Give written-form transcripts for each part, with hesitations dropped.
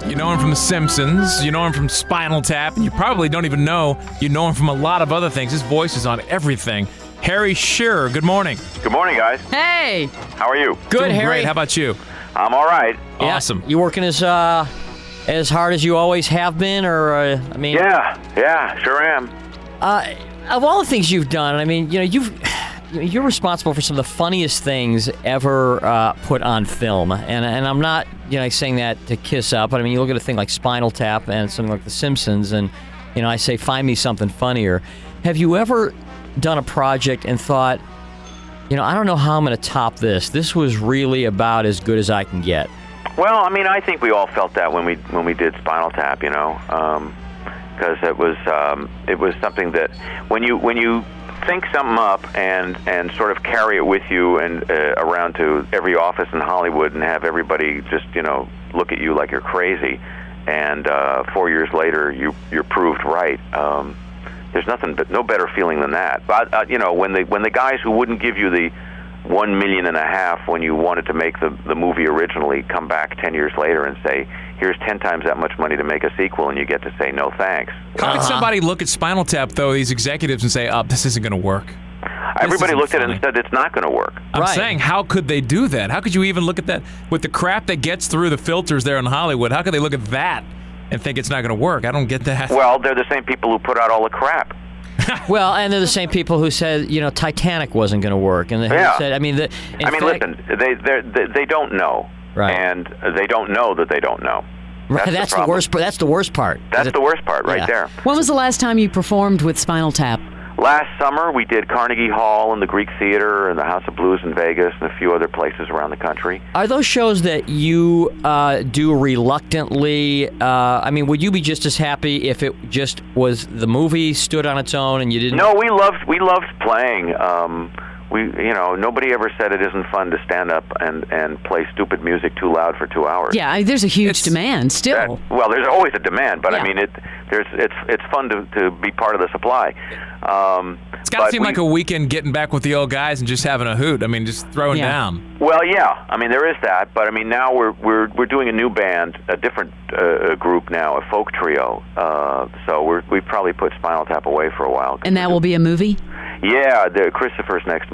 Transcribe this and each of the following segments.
You know him from The Simpsons. You know him from Spinal Tap. And you probably don't even know you know him from a lot of other things. His voice is on everything. Harry Shearer, good morning. Good morning, guys. Hey. How are you? Good, Doing Harry. great. How about you? I'm all right. Yeah. Awesome. You working as hard as you always have been, or Yeah, sure am. Of all the things you've done, I mean, you're responsible for some of the funniest things ever put on film, and I'm not saying that to kiss up, but I mean, you look at a thing like Spinal Tap and something like The Simpsons, and I say, find me something funnier. Have you ever done a project and thought, I don't know how I'm going to top this. This was really about as good as I can get. Well, I mean, I think we all felt that when we did Spinal Tap, because it was something that when you think something up and sort of carry it with you and around to every office in Hollywood and have everybody just look at you like you're crazy, and 4 years later you're proved right. There's no better feeling than that. But when the guys who wouldn't give you the $1.5 million when you wanted to make the movie originally come back 10 years later and say, here's 10 times that much money to make a sequel, and you get to say no thanks. How could somebody look at Spinal Tap, though, these executives, and say, this isn't going to work? Everybody looked at it and said it's not going to work. I'm saying, how could they do that? How could you even look at that with the crap that gets through the filters there in Hollywood? How could they look at that and think it's not going to work? I don't get that. Well, they're the same people who put out all the crap. Well, and they're the same people who said, Titanic wasn't going to work, and they said, listen, they don't know, right? And they don't know that they don't know. That's the worst. That's the worst part. That's the worst part, right there. When was the last time you performed with Spinal Tap? Last summer, we did Carnegie Hall and the Greek Theater and the House of Blues in Vegas and a few other places around the country. Are those shows that you do reluctantly? Would you be just as happy if it just was the movie stood on its own and you didn't? No, we loved playing. Nobody ever said it isn't fun to stand up and play stupid music too loud for 2 hours. Yeah, there's a huge demand still. There's always a demand, but I mean, it's fun to be part of the supply. It's got to seem like a weekend getting back with the old guys and just having a hoot. I mean, just throwing down. Well, yeah. I mean, there is that, but I mean, now we're doing a new band, a different group now, a folk trio. So we probably put Spinal Tap away for a while. And that will be a movie? Yeah, Christopher Guest's next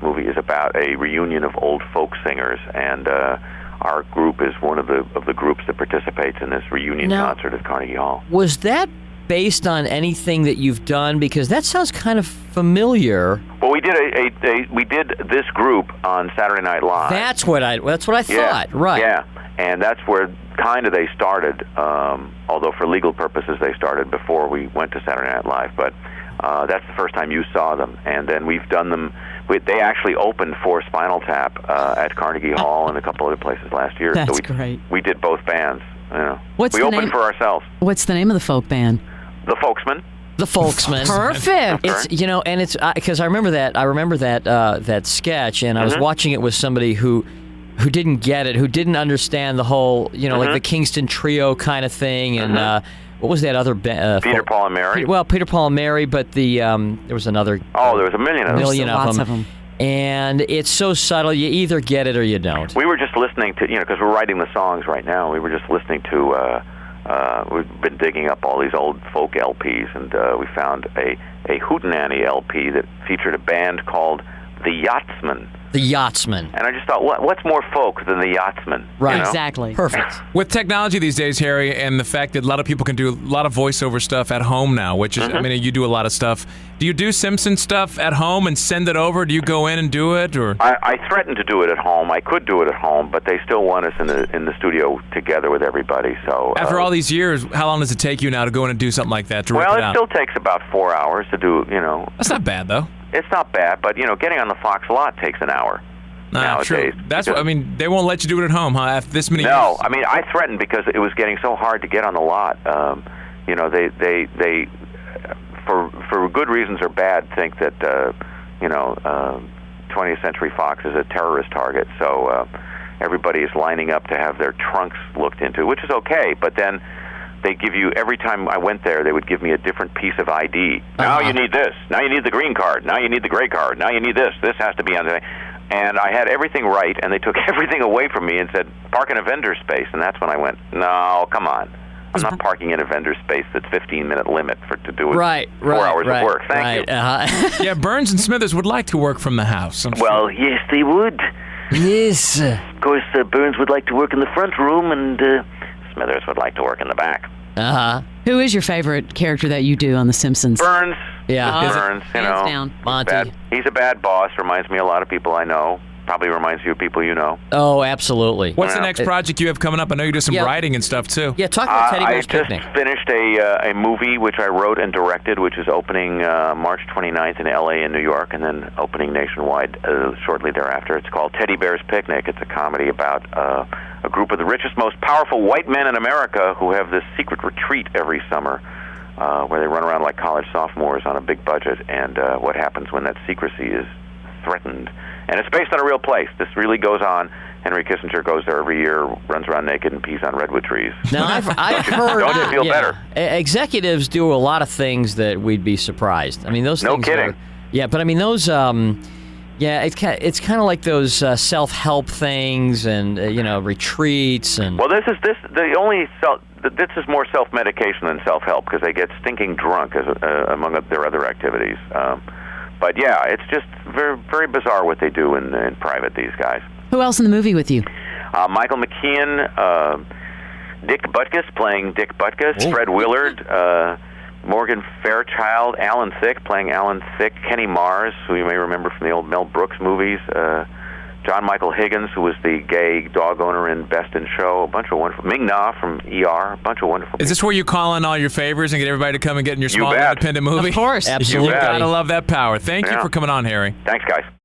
movie is about a reunion of old folk singers, and our group is one of the groups that participates in this reunion concert at Carnegie Hall. Was that based on anything that you've done? Because that sounds kind of familiar. Well, we did this group on Saturday Night Live. That's what I thought. Right. Yeah, and that's where kind of they started. Although for legal purposes they started before we went to Saturday Night Live, but. That's the first time you saw them, and then we've done them. They actually opened for Spinal Tap at Carnegie Hall and a couple other places last year. That's great. We did both bands. We opened for ourselves. What's the name of the folk band? The Folksmen. The Folksmen. Perfect. It's and it's because I remember that sketch, and I was watching it with somebody who didn't get it, who didn't understand the whole like the Kingston Trio kind of thing, and. What was that other band? Peter, Paul, and Mary. Peter, Paul, and Mary, but there was another. Oh, there was a million of them. Lots of them. And it's so subtle, you either get it or you don't. We were just listening to, because we're writing the songs right now, we were just listening to, we've been digging up all these old folk LPs, and we found a Hootenanny LP that featured a band called The Yachtsmen. The Yachtsmen. And I just thought, what's more folk than the Yachtsmen? Right, exactly. Perfect. With technology these days, Harry, and the fact that a lot of people can do a lot of voiceover stuff at home now, which is, you do a lot of stuff. Do you do Simpsons stuff at home and send it over? Do you go in and do it, or? I threatened to do it at home. I could do it at home, but they still want us in the studio together with everybody. So after all these years, how long does it take you now to go in and do something like that? Well, it still takes about 4 hours to do. That's not bad, though. It's not bad, but getting on the Fox lot takes an hour. Nowadays. True. That's what they won't let you do it at home, huh? After this many years. No, I mean I threatened because it was getting so hard to get on the lot. They for good reasons or bad think that 20th Century Fox is a terrorist target. So everybody is lining up to have their trunks looked into, which is okay. But then they give you, every time I went there, they would give me a different piece of ID. Now you need this. Now you need the green card. Now you need the gray card. Now you need this. This has to be on the... And I had everything right, and they took everything away from me and said, park in a vendor space. And that's when I went, no, come on. I'm not parking in a vendor space that's 15-minute limit to do it. 4 hours of work. Thank you. Yeah, Burns and Smithers would like to work from the house. Well, yes, they would. Yes. Of course, Burns would like to work in the front room, and Smithers would like to work in the back. Who is your favorite character that you do on The Simpsons? Burns. Yeah. Burns, Hands down. Monty. He's a bad boss. Reminds me of a lot of people I know. Probably reminds you of people you know. Oh, absolutely. What's the next project you have coming up? I know you do some writing and stuff, too. Yeah, talk about Teddy Bear's Picnic. I just finished a movie which I wrote and directed, which is opening March 29th in L.A. and New York, and then opening nationwide shortly thereafter. It's called Teddy Bear's Picnic. It's a comedy about a group of the richest, most powerful white men in America who have this secret retreat every summer where they run around like college sophomores on a big budget, and what happens when that secrecy is threatened. And it's based on a real place. This really goes on. Henry Kissinger goes there every year, runs around naked and pees on redwood trees. Now, I've heard... Don't you feel better? Executives do a lot of things that we'd be surprised. I mean, those things No kidding. Yeah, but I mean, those... it's kind of like those self-help things and, retreats and... Well, this is more self-medication than self-help because they get stinking drunk among their other activities. But yeah, it's just very, very bizarre what they do in private, these guys. Who else in the movie with you? Michael McKean, Dick Butkus playing Dick Butkus, Fred Willard, Morgan Fairchild, Alan Thicke playing Alan Thicke, Kenny Mars, who you may remember from the old Mel Brooks movies, John Michael Higgins, who was the gay dog owner in Best in Show, a bunch of wonderful... Ming Na from ER, a bunch of wonderful Is this where you call in all your favors and get everybody to come and get in your small bet. independent movie? Of course. Absolutely. You gotta love that power. Thank you Yeah. for coming on, Harry. Thanks, guys.